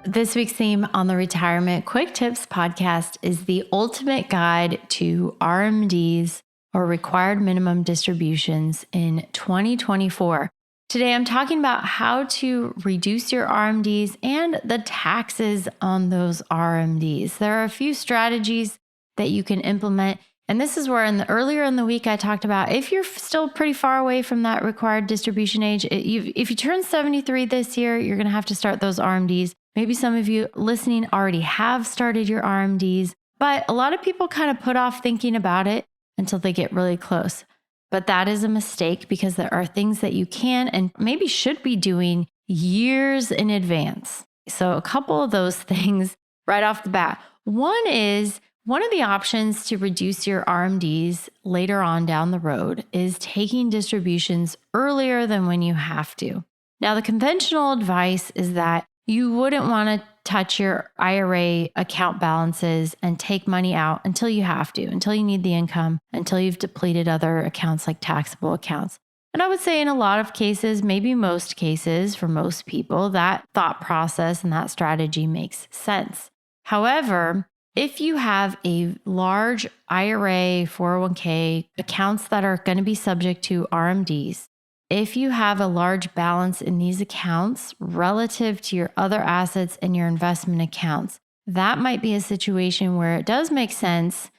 This week's theme on the Retirement Quick Tips podcast is the ultimate guide to RMDs, or required minimum distributions, in 2024. Today, I'm talking about how to reduce your RMDs and the taxes on those RMDs. There are a few strategies that you can implement. And this is where earlier in the week, I talked about if you're still pretty far away from that required distribution age, if you turn 73 this year, you're going to have to start those RMDs. Maybe some of you listening already have started your RMDs, but a lot of people kind of put off thinking about it until they get really close. But that is a mistake, because there are things that you can and maybe should be doing years in advance. So a couple of those things right off the bat. One of the options to reduce your RMDs later on down the road is taking distributions earlier than when you have to. Now, the conventional advice is that you wouldn't want to touch your IRA account balances and take money out until you have to, until you need the income, until you've depleted other accounts like taxable accounts. And I would say in a lot of cases, maybe most cases, for most people, that thought process and that strategy makes sense. However, if you have a large IRA, 401k accounts that are going to be subject to RMDs, if you have a large balance in these accounts relative to your other assets and your investment accounts, that might be a situation where it does make sense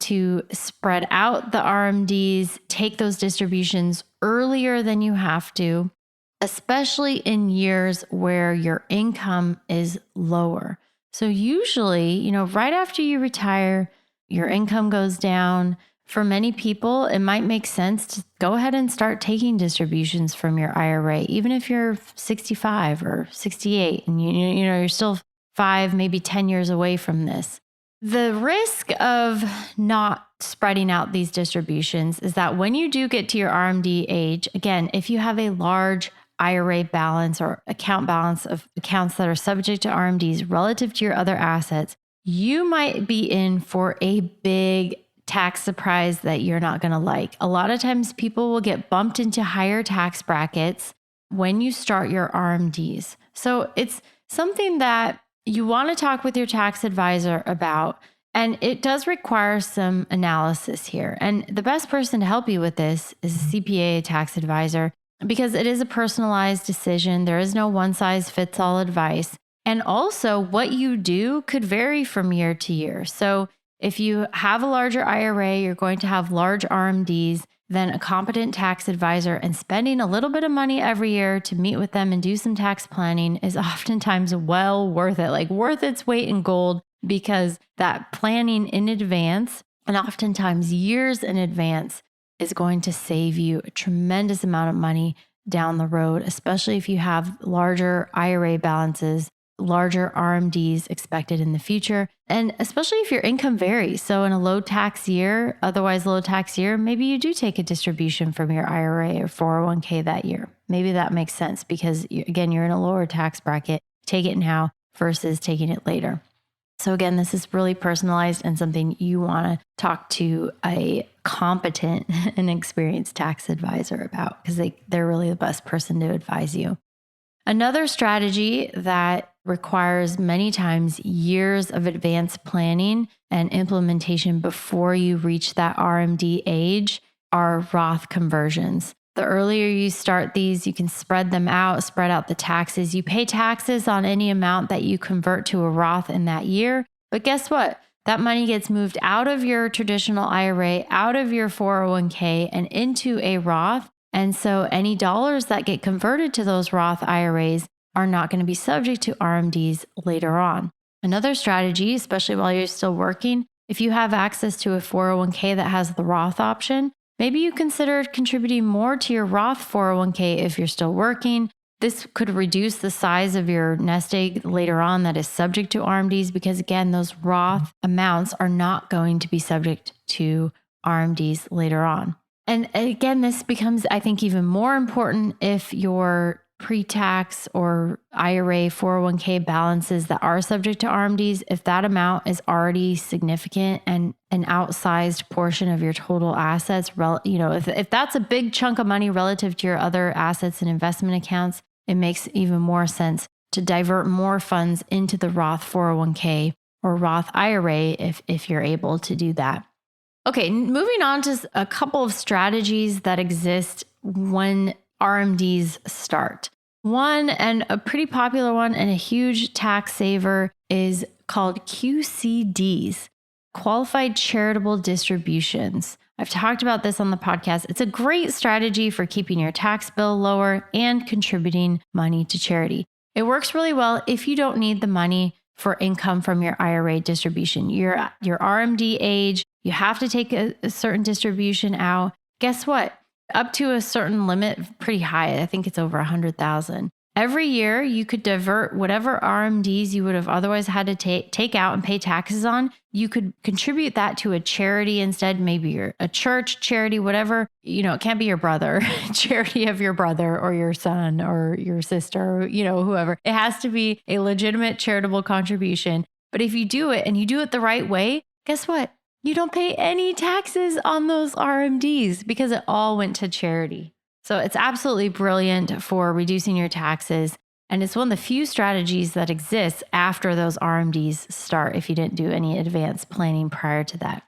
to spread out the RMDs, take those distributions earlier than you have to, especially in years where your income is lower. So usually, right after you retire, your income goes down. For many people, it might make sense to go ahead and start taking distributions from your IRA, even if you're 65 or 68 and you're still 5, maybe 10 years away from this. The risk of not spreading out these distributions is that when you do get to your RMD age, again, if you have a large IRA balance or account balance of accounts that are subject to RMDs relative to your other assets, you might be in for a big tax surprise that you're not going to like. A lot of times people will get bumped into higher tax brackets when you start your RMDs. So it's something that you want to talk with your tax advisor about, and it does require some analysis here. And the best person to help you with this is a CPA, a tax advisor, because it is a personalized decision. There is no one size fits all advice. And also, what you do could vary from year to year. So if you have a larger IRA, you're going to have large RMDs, then a competent tax advisor and spending a little bit of money every year to meet with them and do some tax planning is oftentimes well worth it, like worth its weight in gold, because that planning in advance, and oftentimes years in advance, is going to save you a tremendous amount of money down the road, especially if you have larger IRA balances, larger RMDs expected in the future, and especially if your income varies. So in a low tax year, maybe you do take a distribution from your IRA or 401k that year. Maybe that makes sense because, again, you're in a lower tax bracket. Take it now versus taking it later. So again, this is really personalized and something you want to talk to a competent and experienced tax advisor about, because they're really the best person to advise you. Another strategy that requires many times years of advanced planning and implementation before you reach that RMD age are Roth conversions. The earlier you start these, you can spread out the taxes. You pay taxes on any amount that you convert to a Roth in that year. But guess what? That money gets moved out of your traditional IRA, out of your 401k, and into a Roth. And so any dollars that get converted to those Roth IRAs are not going to be subject to RMDs later on. Another strategy, especially while you're still working, if you have access to a 401k that has the Roth option, maybe you consider contributing more to your Roth 401k if you're still working. This could reduce the size of your nest egg later on that is subject to RMDs, because again, those Roth amounts are not going to be subject to RMDs later on. And again, this becomes, I think, even more important if your pre-tax or IRA 401k balances that are subject to RMDs, if that amount is already significant and an outsized portion of your total assets, if that's a big chunk of money relative to your other assets and investment accounts, it makes even more sense to divert more funds into the Roth 401k or Roth IRA if you're able to do that. Okay, moving on to a couple of strategies that exist when RMDs start. One, and a pretty popular one and a huge tax saver, is called QCDs, Qualified Charitable Distributions. I've talked about this on the podcast. It's a great strategy for keeping your tax bill lower and contributing money to charity. It works really well if you don't need the money for income from your IRA distribution. Your RMD age, you have to take a certain distribution out. Guess what? Up to a certain limit, pretty high. I think it's over 100,000. Every year, you could divert whatever RMDs you would have otherwise had to take out and pay taxes on. You could contribute that to a charity instead. Maybe you're a church, charity, whatever. It can't be your brother, charity of your brother or your son or your sister, or, whoever. It has to be a legitimate charitable contribution. But if you do it and you do it the right way, guess what? You don't pay any taxes on those RMDs because it all went to charity. So it's absolutely brilliant for reducing your taxes. And it's one of the few strategies that exists after those RMDs start if you didn't do any advanced planning prior to that.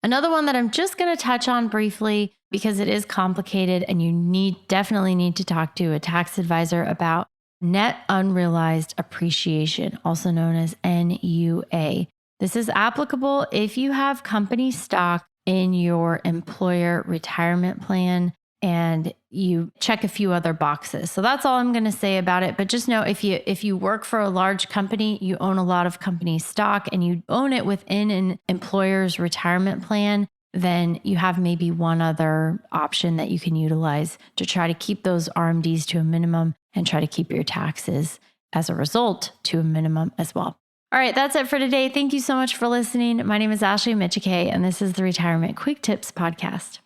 Another one that I'm just going to touch on briefly because it is complicated and you definitely need to talk to a tax advisor about net unrealized appreciation, also known as NUA. This is applicable if you have company stock in your employer retirement plan and you check a few other boxes. So that's all I'm going to say about it. But just know if you work for a large company, you own a lot of company stock and you own it within an employer's retirement plan, then you have maybe one other option that you can utilize to try to keep those RMDs to a minimum and try to keep your taxes as a result to a minimum as well. All right, that's it for today. Thank you so much for listening. My name is Ashley Michike, and this is the Retirement Quick Tips Podcast.